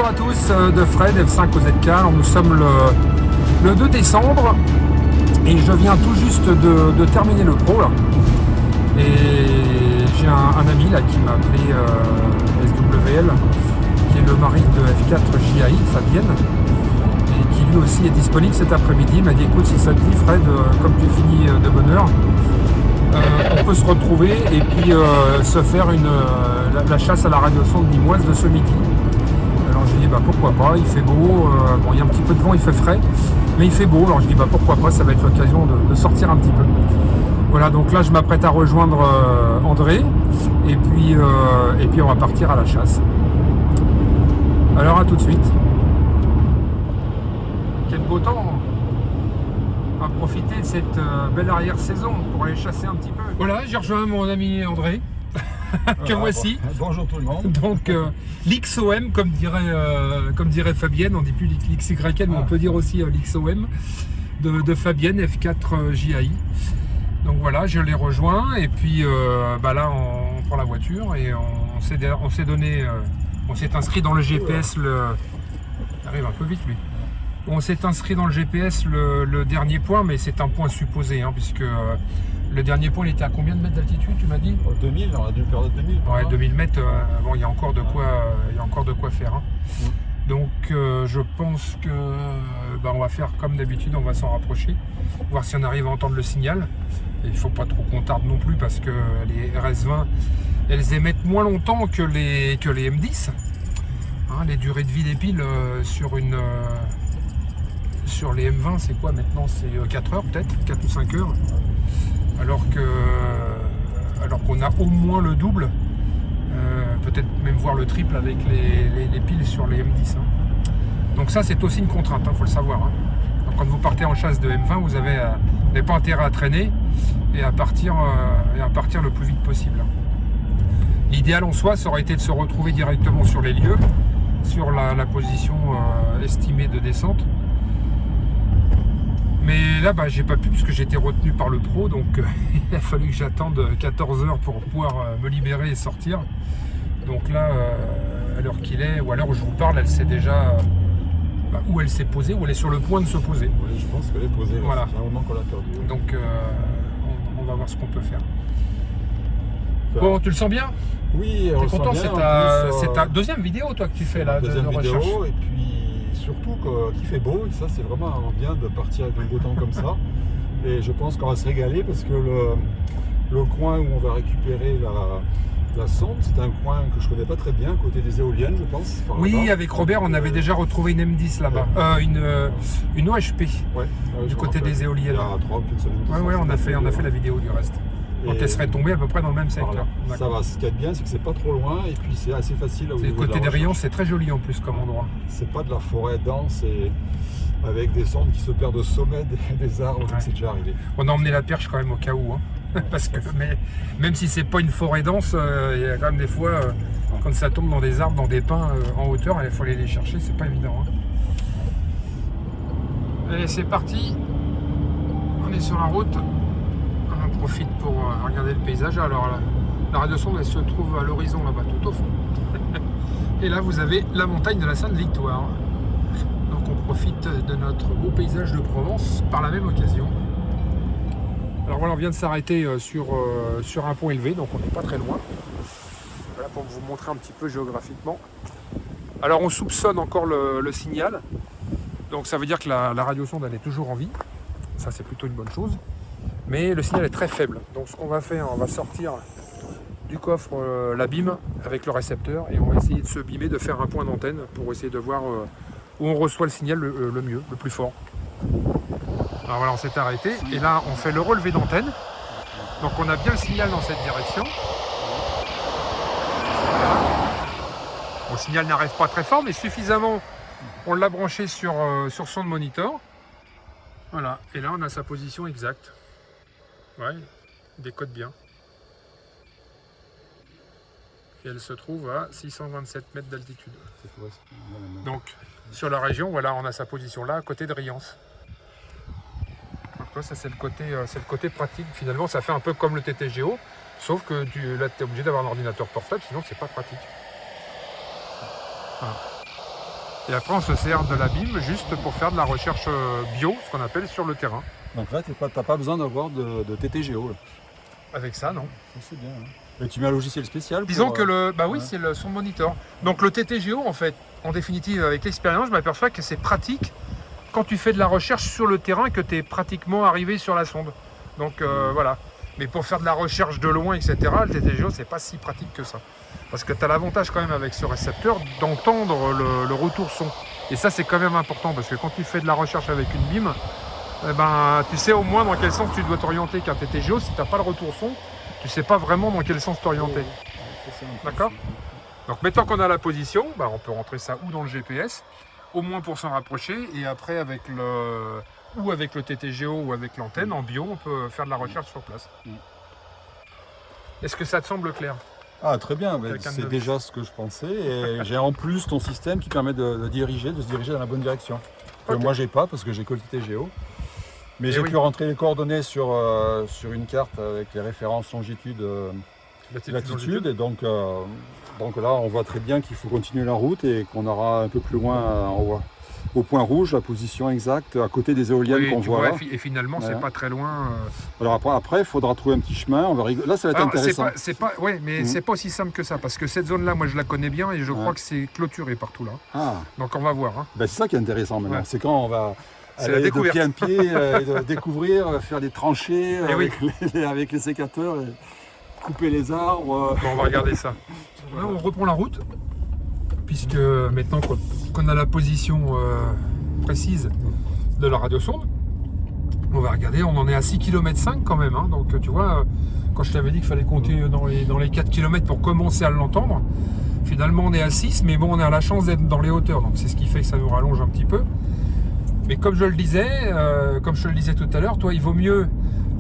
à tous de Fred F5 au ZK. Alors, nous sommes le 2 décembre et je viens tout juste de terminer le pro là. Et j'ai un ami là qui m'a appelé SWL, qui est le mari de F4 JAI, Fabienne, et qui lui aussi est disponible cet après-midi. Il m'a dit écoute, si ça te dit Fred, comme tu finis de bonne heure, on peut se retrouver et puis se faire la chasse à la radiosonde limoise de ce midi. Alors j'ai dit bah pourquoi pas, il fait beau, bon il y a un petit peu de vent, il fait frais, mais il fait beau, alors je dis bah pourquoi pas, ça va être l'occasion de sortir un petit peu. Voilà, donc là je m'apprête à rejoindre André et puis on va partir à la chasse. Alors à tout de suite. Quel beau temps! On va profiter de cette belle arrière-saison pour aller chasser un petit peu. Voilà, j'ai rejoint mon ami André, que voici. Bonjour tout le monde. Donc l'XOM, comme dirait Fabienne, on dit plus l'XYN, mais on peut dire aussi l'XOM de Fabienne, F4 JAI. Donc voilà, je l'ai rejoint et puis là on prend la voiture et on s'est inscrit dans le GPS. Il arrive un peu vite lui. On s'est inscrit dans le GPS le dernier point, mais c'est un point supposé, hein, puisque le dernier point il était à combien de mètres d'altitude, tu m'as dit? 2000, on a dû perdre 2000. Ouais, 2000 mètres, bon, il y a encore de quoi faire. Hein. Donc je pense que on va faire comme d'habitude, on va s'en rapprocher, voir si on arrive à entendre le signal. Et il ne faut pas trop qu'on tarde non plus parce que les RS20 elles émettent moins longtemps que les M10. Hein, les durées de vie des piles sur les M20 c'est quoi maintenant? C'est 4 heures peut-être, 4 ou 5 heures. Alors qu'on a au moins le double, peut-être même voir le triple avec les piles sur les M10. Hein. Donc ça c'est aussi une contrainte, faut le savoir. Hein. Donc quand vous partez en chasse de M20, vous n'avez pas intérêt à traîner et à partir le plus vite possible. L'idéal en soi, ça aurait été de se retrouver directement sur les lieux, sur la position estimée de descente. Mais là, j'ai pas pu parce que j'ai été retenu par le pro, donc il a fallu que j'attende 14 heures pour pouvoir me libérer et sortir. Donc là, à l'heure qu'il est, ou à l'heure où je vous parle, elle sait déjà où elle s'est posée, où elle est sur le point de se poser. Oui, je pense qu'elle est posée. Voilà. C'est un moment qu'on l'a perdu. Donc on va voir ce qu'on peut faire. Bon, tu le sens bien? Oui, on t'es content? bien. C'est ta deuxième vidéo toi que tu fais là, de vidéo, recherche. et puis surtout qu'il fait beau, et ça c'est vraiment bien de partir avec un beau temps comme ça. Et je pense qu'on va se régaler parce que le coin où on va récupérer la sonde, c'est un coin que je connais pas très bien, côté des éoliennes, je pense. Oui, avec Robert, on avait déjà retrouvé une M10 là-bas, une OHP, du côté des éoliennes. Il y a 3 ou 4 semaines. Ouais, on a fait la vidéo du reste. Donc elle serait tombée à peu près dans le même secteur. Voilà. Ça va, ce qui est bien, c'est que c'est pas trop loin et puis c'est assez facile. C'est côté des Rions, c'est très joli en plus comme endroit. C'est pas de la forêt dense et avec des sondes qui se perdent au sommet des arbres, comme c'est déjà arrivé. On a emmené la perche quand même au cas où, hein. Parce que même si c'est pas une forêt dense, il y a quand même des fois quand ça tombe dans des arbres, dans des pins en hauteur, il faut aller les chercher, c'est pas évident. Hein. Allez, c'est parti. On est sur la route. On profite pour regarder le paysage. Alors la radiosonde elle se trouve à l'horizon là-bas, tout au fond. Et là vous avez la montagne de la Sainte-Victoire. Donc on profite de notre beau paysage de Provence par la même occasion. Alors voilà, on vient de s'arrêter sur un point élevé, donc on n'est pas très loin. Voilà pour vous montrer un petit peu géographiquement. Alors on soupçonne encore le signal. Donc ça veut dire que la radiosonde elle est toujours en vie. Ça c'est plutôt une bonne chose. Mais le signal est très faible. Donc ce qu'on va faire, on va sortir du coffre la bime avec le récepteur et on va essayer de se bimer, de faire un point d'antenne pour essayer de voir où on reçoit le signal le mieux, le plus fort. Alors voilà, on s'est arrêté et là on fait le relevé d'antenne. Donc on a bien le signal dans cette direction. Bon, le signal n'arrive pas très fort mais suffisamment. On l'a branché sur son monitor. Voilà, et là on a sa position exacte. Ouais, il décode bien. Et elle se trouve à 627 mètres d'altitude. Donc, sur la région, voilà, on a sa position là, à côté de Riance. Donc là, ça c'est le côté pratique. Finalement, ça fait un peu comme le TTGO, sauf que là, tu es obligé d'avoir un ordinateur portable, sinon c'est pas pratique. Voilà. Et après, on se sert de la BIM juste pour faire de la recherche bio, ce qu'on appelle sur le terrain. Donc là, tu n'as pas besoin d'avoir de TTGO. Là. Avec ça, non. Ça, c'est bien. Hein. Mais tu mets un logiciel spécial pour, Disons que c'est le son monitor. Donc le TTGO, en fait, en définitive, avec l'expérience, je m'aperçois que c'est pratique quand tu fais de la recherche sur le terrain, que tu es pratiquement arrivé sur la sonde. Donc voilà. Mais pour faire de la recherche de loin, etc., le TTGO, c'est pas si pratique que ça. Parce que tu as l'avantage quand même avec ce récepteur d'entendre le retour son. Et ça, c'est quand même important, parce que quand tu fais de la recherche avec une BIM, eh ben, tu sais au moins dans quel sens tu dois t'orienter. Qu'un TTGO, si tu n'as pas le retour son, tu sais pas vraiment dans quel sens t'orienter. D'accord ? Donc maintenant qu'on a la position, on peut rentrer ça ou dans le GPS, au moins pour s'en rapprocher, et après avec le TTGO ou avec l'antenne, en bio, on peut faire de la recherche sur place. Est-ce que ça te semble clair ? Ah, très bien, c'est déjà ce que je pensais. Et j'ai en plus ton système qui permet de se diriger dans la bonne direction. Que moi, j'ai pas parce que j'ai que le TTGO. Mais j'ai pu rentrer les coordonnées sur une carte avec les références longitude, latitude. Et donc là, on voit très bien qu'il faut continuer la route et qu'on aura un peu plus loin, au point rouge, la position exacte, à côté des éoliennes qu'on voit là. Et finalement, c'est pas très loin. Alors après, il faudra trouver un petit chemin. On va Là, ça va être intéressant. C'est pas aussi simple que ça, parce que cette zone-là, moi, je la connais bien et je crois que c'est clôturé partout là. Ah. Donc on va voir. Hein. C'est ça qui est intéressant maintenant. Ouais. C'est quand on va aller de pied en pied, de découvrir, faire des tranchées avec les sécateurs, et couper les arbres. Bon, on va regarder ça. Là, on reprend la route, puisque maintenant qu'on a la position précise de la radiosonde, on va regarder, on en est à 6,5 km quand même. Hein, donc tu vois, quand je t'avais dit qu'il fallait compter dans les 4 km pour commencer à l'entendre, finalement on est à 6, mais bon, on a la chance d'être dans les hauteurs, donc c'est ce qui fait que ça nous rallonge un petit peu. Mais comme je te le disais tout à l'heure, toi, il vaut mieux,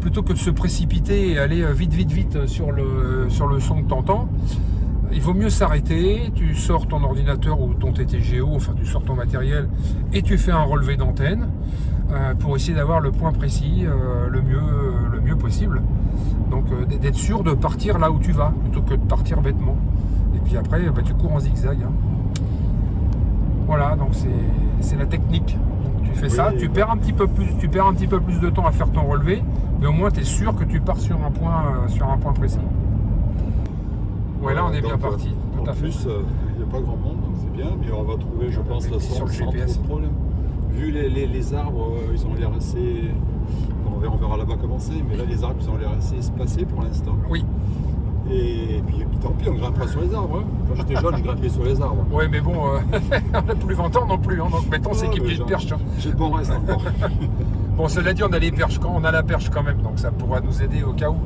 plutôt que de se précipiter et aller vite sur le son que tu entends, il vaut mieux s'arrêter, tu sors ton ordinateur ou ton TTGO, enfin tu sors ton matériel et tu fais un relevé d'antenne pour essayer d'avoir le point précis le mieux possible. Donc d'être sûr de partir là où tu vas, plutôt que de partir bêtement. Et puis après, tu cours en zigzag. Hein. Voilà, donc c'est la technique. Tu fais ça, tu perds un petit peu plus de temps à faire ton relevé, mais au moins tu es sûr que tu pars sur un point précis. Ouais, là on est bien parti. En plus, il n'y a pas grand monde, donc c'est bien, mais on va trouver, je pense, la sonde sans trop de problème. Vu les arbres, ils ont l'air assez... On verra là-bas comment c'est, mais là les arbres, ils ont l'air assez espacés pour l'instant. Oui. Et puis tant pis, on grimpera sur les arbres. Hein. Quand j'étais jeune, je grimpais sur les arbres. Ouais, mais bon, on n'a plus 20 ans non plus, hein, donc mettons c'est équipé de perches. Hein. J'ai de bons restes encore. Bon, cela dit, on a la perche quand même, donc ça pourra nous aider au cas où.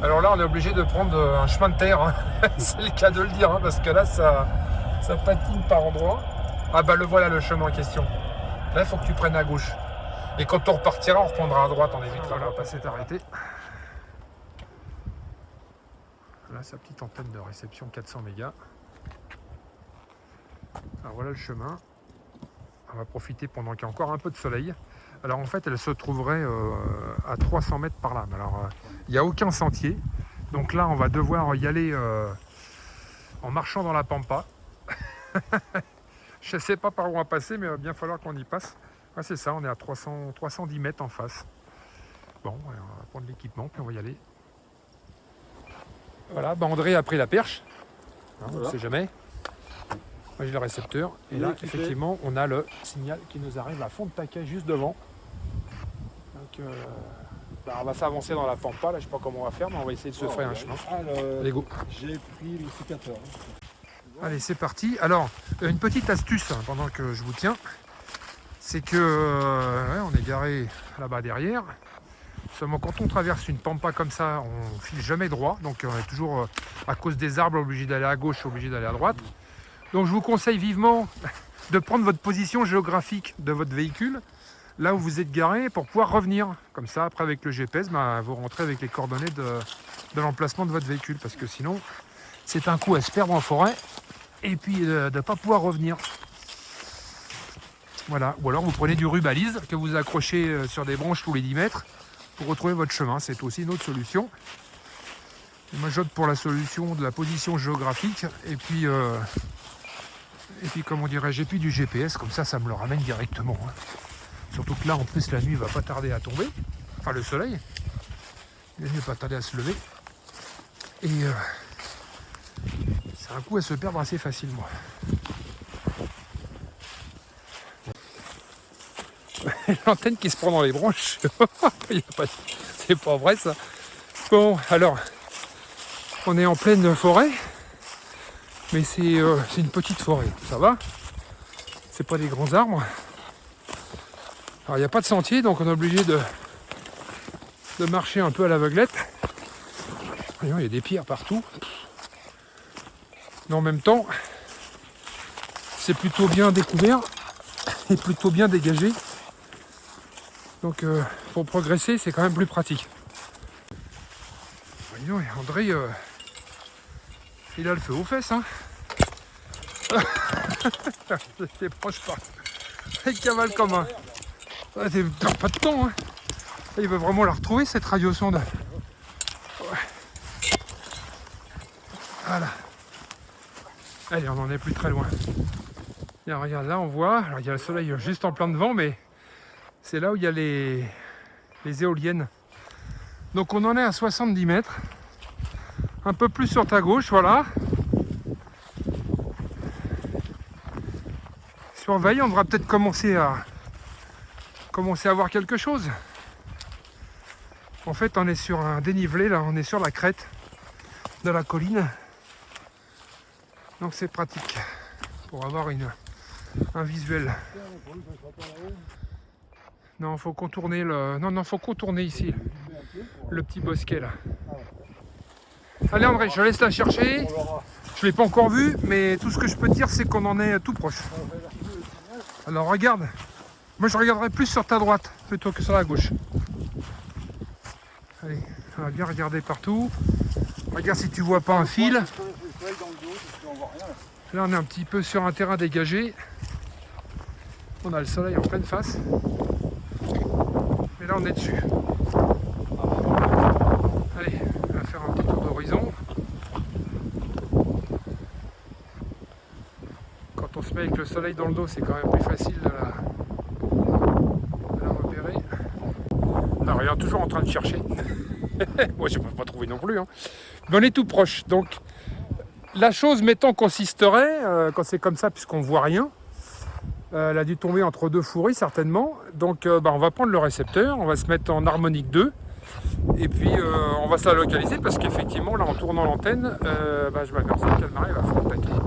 Alors là, on est obligé de prendre un chemin de terre, hein. C'est le cas de le dire, hein, parce que là, ça patine par endroits. Ah bah le voilà le chemin en question. Là, il faut que tu prennes à gauche. Et quand on repartira, on reprendra à droite, on évitera de passer t'arrêter. Là, sa petite antenne de réception 400 mégas. Alors voilà le chemin. On va profiter pendant qu'il y a encore un peu de soleil. Alors en fait, elle se trouverait à 300 mètres par là. Alors il n'y a aucun sentier. Donc là, on va devoir y aller en marchant dans la pampa. Je ne sais pas par où on va passer, mais il va bien falloir qu'on y passe. Ah, c'est ça, on est à 310 mètres en face. Bon, on va prendre l'équipement, puis on va y aller. Voilà, André a pris la perche. Hein, voilà. On ne sait jamais. Moi j'ai le récepteur. Et là, effectivement, on a le signal qui nous arrive à fond de paquet juste devant. Donc, on va s'avancer dans la pampa. Là, je ne sais pas comment on va faire, mais on va essayer de se frayer un chemin. Allez, go. J'ai pris le sécateur. Allez, c'est parti. Alors, une petite astuce hein, pendant que je vous tiens, c'est que on est garé là-bas derrière. Seulement quand on traverse une pampa comme ça, on file jamais droit. Donc on est toujours, à cause des arbres, obligé d'aller à gauche, obligé d'aller à droite. Donc je vous conseille vivement de prendre votre position géographique de votre véhicule, là où vous êtes garé, pour pouvoir revenir. Comme ça, après avec le GPS, vous rentrez avec les coordonnées de l'emplacement de votre véhicule. Parce que sinon, c'est un coup à se perdre en forêt et puis de ne pas pouvoir revenir. Voilà. Ou alors vous prenez du rubalise que vous accrochez sur des branches tous les 10 mètres pour retrouver votre chemin. C'est aussi une autre solution. Et moi j'opte pour la solution de la position géographique et puis Et puis comme on dirait, j'ai plus du GPS, comme ça me le ramène directement. Hein. Surtout que là en plus la nuit va pas tarder à tomber. Enfin le soleil. La nuit va pas tarder à se lever. Et c'est un coup à se perdre assez facilement. L'antenne qui se prend dans les branches. C'est pas vrai ça. Bon, alors, on est en pleine forêt, mais c'est une petite forêt, ça va. C'est pas des grands arbres. Alors, il n'y a pas de sentier, donc on est obligé de marcher un peu à l'aveuglette. Voyons, il y a des pierres partout. Mais en même temps, c'est plutôt bien découvert et plutôt bien dégagé. Donc pour progresser, c'est quand même plus pratique. Voyons, et André, il a le feu aux fesses. Hein. C'est proche pas. Il cavale comme un. T'as pas de temps. Hein. Il veut vraiment la retrouver, cette radiosonde. Ouais. Voilà. Allez, on n'en est plus très loin. Et regarde, là on voit, alors il y a le soleil juste en plein devant, mais c'est là où il y a les éoliennes. Donc on en est à 70 mètres. Un peu plus sur ta gauche, voilà. Surveille, on devra peut-être commencer à voir quelque chose. En fait, on est sur un dénivelé, là, on est sur la crête de la colline. Donc c'est pratique pour avoir un visuel. Non, faut contourner le. Non, faut contourner ici le petit bosquet là. Allez André, je laisse la chercher. Je l'ai pas encore vu, mais tout ce que je peux te dire, c'est qu'on en est tout proche. Alors regarde. Moi je regarderai plus sur ta droite plutôt que sur la gauche. Allez, on va bien regarder partout. Regarde si tu vois pas un fil. Là on est un petit peu sur un terrain dégagé. On a le soleil en pleine face. Et là on est dessus. Allez, on va faire un petit tour d'horizon. Quand on se met avec le soleil dans le dos, c'est quand même plus facile de la repérer. Alors il est toujours en train de chercher. Moi je ne peux pas trouver non plus. Hein. Mais on est tout proche. Donc la chose mettons consisterait, quand c'est comme ça puisqu'on ne voit rien, elle a dû tomber entre deux fourris certainement. Donc on va prendre le récepteur, on va se mettre en harmonique 2. Et puis on va se la localiser parce qu'effectivement là en tournant l'antenne, je m'aperçois qu'elle m'arrive à fond le taquin.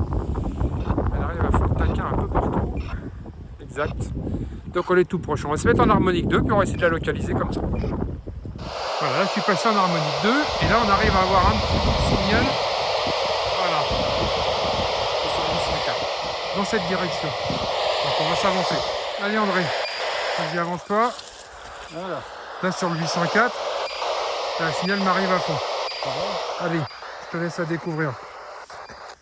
Elle arrive à fond le taquin un peu partout. Exact. Donc on est tout proche. On va se mettre en harmonique 2 puis on va essayer de la localiser comme ça. Voilà, là je suis passé en harmonique 2 et là on arrive à avoir un petit bout de signal. Voilà. Dans cette direction. Donc on va s'avancer. Allez André, vas-y avance-toi. Voilà. Là sur le 804, là, le signal m'arrive à fond. Allez, je te laisse à découvrir.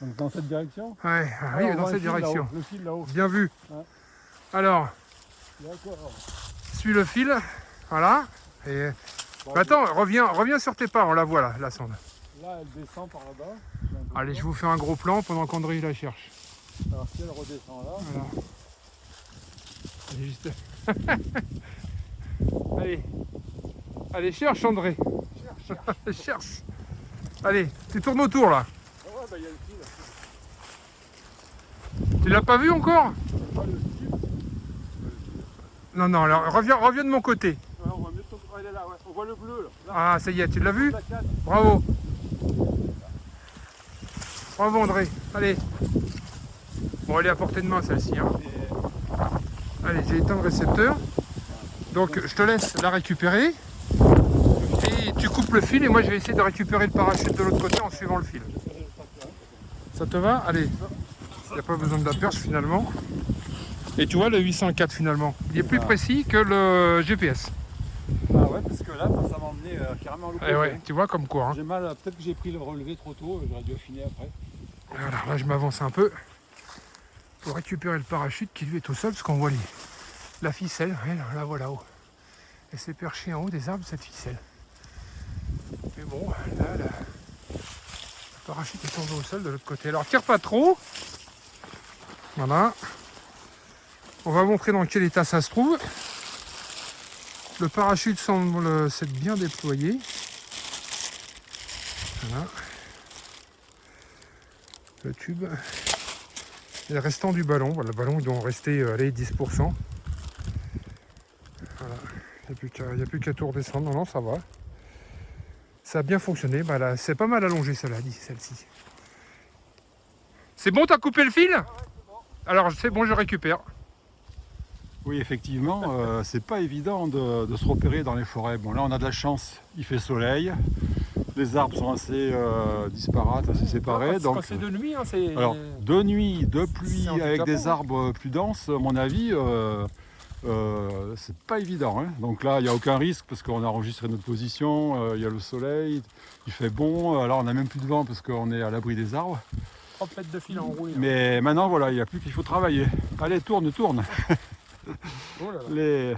Donc dans cette direction? Ouais, oui, dans cette direction. Le fil là-haut. Bien vu. Ouais. Alors, suis le fil, voilà. Et attends, reviens sur tes pas, on la voit là, la sonde. Là, elle descend par là-bas. Allez, je vous fais un gros plan pendant qu'André la cherche. Alors si elle redescend là. Voilà. Juste... Allez, cherche André. Cherche. Allez, tu tournes autour là. Ah ouais, y a le fil. Tu l'as pas vu encore? Non, alors reviens de mon côté. Ouais, on voit mieux elle est là, ouais. On voit le bleu là. Ah, ça y est, tu l'as vu? Bravo. Bravo André. Allez. Bon, elle est à portée de main celle-ci. Hein. Allez, j'ai éteint le récepteur. Donc je te laisse la récupérer. Et tu coupes le fil et moi je vais essayer de récupérer le parachute de l'autre côté en suivant le fil. Ça te va? Allez. Il n'y a pas besoin de la perche finalement. Et tu vois le 804 finalement, il est plus précis que le GPS. Ah ouais, parce que là ça m'a emmené carrément à l'opposé. Et ouais, tu vois comme quoi. Hein. J'ai mal, peut-être que j'ai pris le relevé trop tôt, j'aurais dû affiner après. Voilà, là je m'avance un peu pour récupérer le parachute qui lui est tout seul parce qu'on voit la ficelle, ouais, la voilà haut. Elle s'est perchée en haut des arbres cette ficelle. Mais bon, là, le parachute est tombé au sol de l'autre côté. Alors tire pas trop. Voilà. On va montrer dans quel état ça se trouve. Le parachute semble s'être bien déployé. Voilà. Le tube. Et le restant du ballon. Voilà, le ballon il doit en rester allez, 10%. Voilà. Il n'y a plus qu'à tout redescendre. Non, non, ça va. Ça a bien fonctionné. Bah, là, c'est pas mal allongé celle-ci. C'est bon, t'as coupé le fil? Ouais, c'est bon. Alors c'est bon, je récupère. Oui, effectivement, c'est pas évident de se repérer dans les forêts. Bon, là, on a de la chance, il fait soleil, les arbres sont assez disparates, assez séparés. Quand c'est de nuit, hein, c'est... Alors, de nuit, de pluie, c'est avec handicapant, des arbres plus denses, à mon avis, c'est pas évident. Hein. Donc là, il n'y a aucun risque parce qu'on a enregistré notre position, il y a le soleil, il fait bon. Alors, on n'a même plus de vent parce qu'on est à l'abri des arbres. 30 mètres de fil à enrouler. Mais maintenant, voilà, il n'y a plus qu'il faut travailler. Allez, tourne. Oh là là.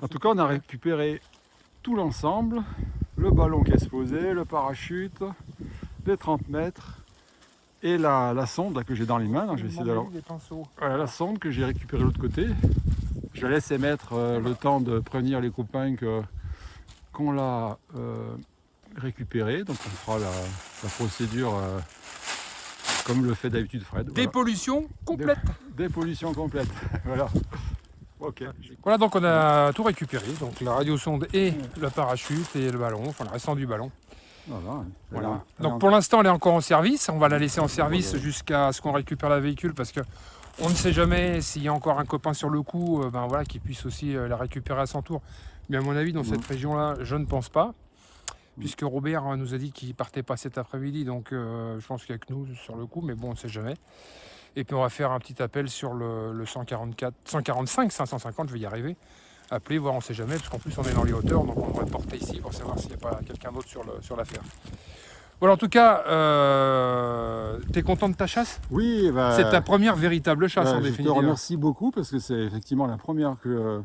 En tout cas, on a récupéré tout l'ensemble, le ballon qui est exposé, le parachute, les 30 mètres et la sonde là, que j'ai dans les mains. Donc, je vais essayer d'aller... Voilà, la sonde que j'ai récupérée de l'autre côté. Je laisse émettre le temps de prévenir les copains qu'on l'a récupérée. Donc on fera la procédure comme le fait d'habitude Fred. Dépollution complète. Dépollution complète. Voilà. Ok. Voilà, donc on a tout récupéré. Donc la radiosonde et le parachute et le ballon, enfin le restant du ballon. Voilà. Donc pour l'instant, elle est encore en service. On va la laisser en service jusqu'à ce qu'on récupère la véhicule parce que on ne sait jamais s'il y a encore un copain sur le coup, ben voilà, qui puisse aussi la récupérer à son tour. Mais à mon avis, dans cette région-là, je ne pense pas. Puisque Robert nous a dit qu'il ne partait pas cet après-midi, donc je pense qu'il y a que nous sur le coup, mais bon, on ne sait jamais. Et puis on va faire un petit appel sur le 145, 550, je vais y arriver. Appeler, voir, on ne sait jamais, parce qu'en plus on est dans les hauteurs, donc on va le porter ici pour savoir s'il n'y a pas quelqu'un d'autre sur l'affaire. Voilà, en tout cas, t'es content de ta chasse? Oui, c'est ta première véritable chasse en définitive. Je te remercie beaucoup parce que c'est effectivement la première que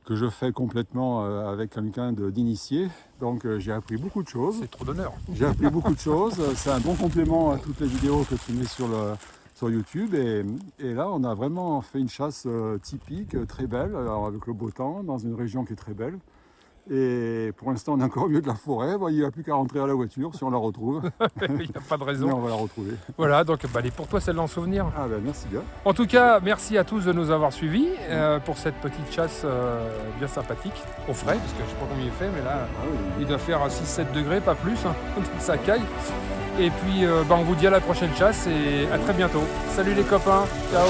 je fais complètement avec quelqu'un d'initié. Donc j'ai appris beaucoup de choses. C'est trop d'honneur. J'ai appris beaucoup de choses. C'est un bon complément à toutes les vidéos que tu mets sur YouTube. Et là, on a vraiment fait une chasse typique, très belle, alors avec le beau temps, dans une région qui est très belle. Et pour l'instant, on est encore au milieu de la forêt. Bon, il n'y a plus qu'à rentrer à la voiture si on la retrouve. Il n'y a pas de raison. Mais on va la retrouver. Voilà, donc bah, elle est pour toi celle-là en souvenir. Ah ben merci bien. En tout cas, merci à tous de nous avoir suivis pour cette petite chasse bien sympathique, au frais, parce que je ne sais pas combien il fait, mais là, il doit faire 6-7 degrés, pas plus, hein, ça caille. Et puis, on vous dit à la prochaine chasse et à très bientôt. Salut les copains, ciao.